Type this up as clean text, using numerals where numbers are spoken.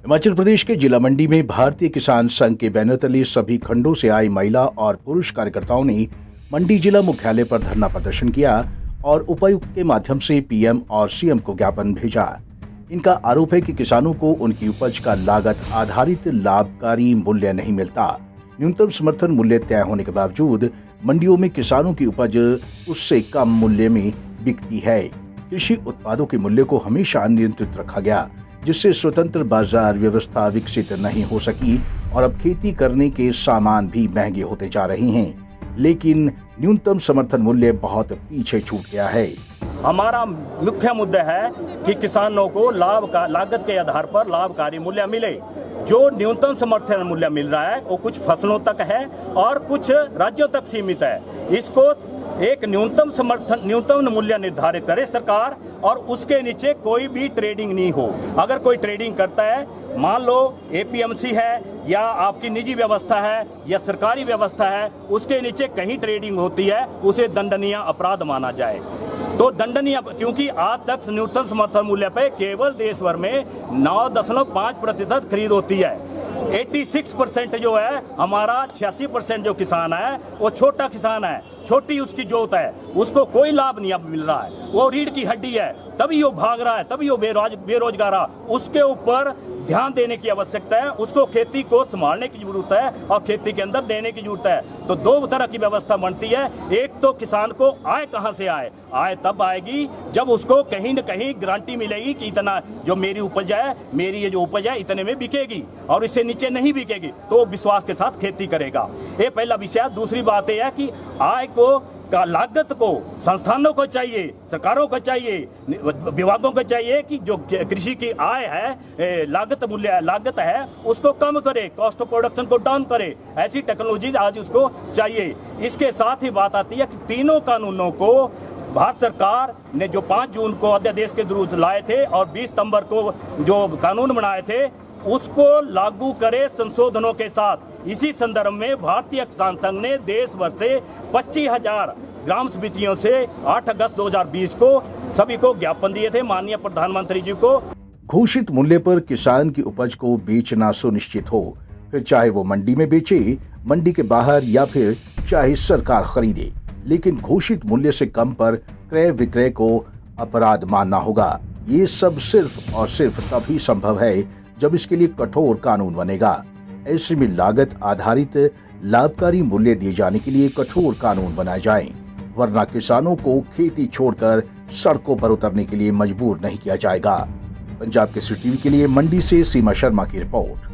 हिमाचल प्रदेश के जिला मंडी में भारतीय किसान संघ के बैनर तले सभी खंडों से आई महिला और पुरुष कार्यकर्ताओं ने मंडी जिला मुख्यालय पर धरना प्रदर्शन किया और उपायुक्त के माध्यम से पीएम और सीएम को ज्ञापन भेजा। इनका आरोप है कि किसानों को उनकी उपज का लागत आधारित लाभकारी मूल्य नहीं मिलता। न्यूनतम समर्थन मूल्य तय होने के बावजूद मंडियों में किसानों की उपज उससे कम मूल्य में बिकती है। कृषि उत्पादों के मूल्य को हमेशा नियंत्रित रखा गया, जिससे स्वतंत्र बाजार व्यवस्था विकसित नहीं हो सकी और अब खेती करने के सामान भी महंगे होते जा रहे हैं, लेकिन न्यूनतम समर्थन मूल्य बहुत पीछे छूट गया है। हमारा मुख्य मुद्दा है कि किसानों को लागत के आधार पर लाभकारी मूल्य मिले। जो न्यूनतम समर्थन मूल्य मिल रहा है वो कुछ फसलों तक है और कुछ राज्यों तक सीमित है। इसको एक न्यूनतम मूल्य निर्धारित करे सरकार और उसके नीचे कोई भी ट्रेडिंग नहीं हो। अगर कोई ट्रेडिंग करता है, मान लो एपीएमसी है या आपकी निजी व्यवस्था है या सरकारी व्यवस्था है, उसके नीचे कहीं ट्रेडिंग होती है, उसे दंडनीय अपराध माना जाए। तो दंडनीय, क्योंकि आज तक न्यूनतम समर्थन मूल्य पे केवल देश भर में 9.5% खरीद होती है। 86% जो है हमारा 86% जो किसान है वो छोटा किसान है, छोटी उसकी जोत है, उसको कोई लाभ नहीं अब मिल रहा है। वो रीढ़ की हड्डी है, तभी वो भाग रहा है, तभी वो बेरोजगार है। उसके ऊपर ध्यान देने की आवश्यकता है, उसको खेती को संभालने की जरूरत है और खेती के अंदर देने की जरूरत है। तो दो तरह की व्यवस्था बनती है। एक तो किसान को आय कहाँ से आय तब आएगी जब उसको कहीं न कहीं गारंटी मिलेगी कि इतना जो मेरी उपज है, मेरी ये जो उपज है इतने में बिकेगी और इससे नीचे नहीं बिकेगी, तो वो विश्वास के साथ खेती करेगा। ये पहला विषय। दूसरी बात यह है कि आय को का लागत को संस्थानों को चाहिए, सरकारों को चाहिए, विभागों को चाहिए कि जो कृषि की आय है, लागत है, उसको कम करे, कॉस्ट ऑफ प्रोडक्शन को डाउन करे। ऐसी टेक्नोलॉजी आज उसको चाहिए। इसके साथ ही बात आती है कि तीनों कानूनों को भारत सरकार ने जो 5 जून को अध्यादेश के विरुद्ध लाए थे और 20 सितंबर को जो कानून बनाए थे, उसको लागू करे संशोधनों के साथ। इसी संदर्भ में भारतीय किसान संघ ने देश भर से 25,000 ग्राम समितियों से 8 अगस्त 2020 को सभी को ज्ञापन दिए थे माननीय प्रधानमंत्री जी को। घोषित मूल्य पर किसान की उपज को बेचना सुनिश्चित हो, फिर चाहे वो मंडी में बेचे, मंडी के बाहर, या फिर चाहे सरकार खरीदे, लेकिन घोषित मूल्य से कम पर क्रय विक्रय को अपराध मानना होगा। ये सब सिर्फ और सिर्फ तभी संभव है जब इसके लिए कठोर कानून बनेगा। ऐसे में लागत आधारित लाभकारी मूल्य दिए जाने के लिए कठोर कानून बनाए जाएं, वरना किसानों को खेती छोड़कर सड़कों पर उतरने के लिए मजबूर नहीं किया जाएगा। पंजाब केसरी टीवी के लिए मंडी से सीमा शर्मा की रिपोर्ट।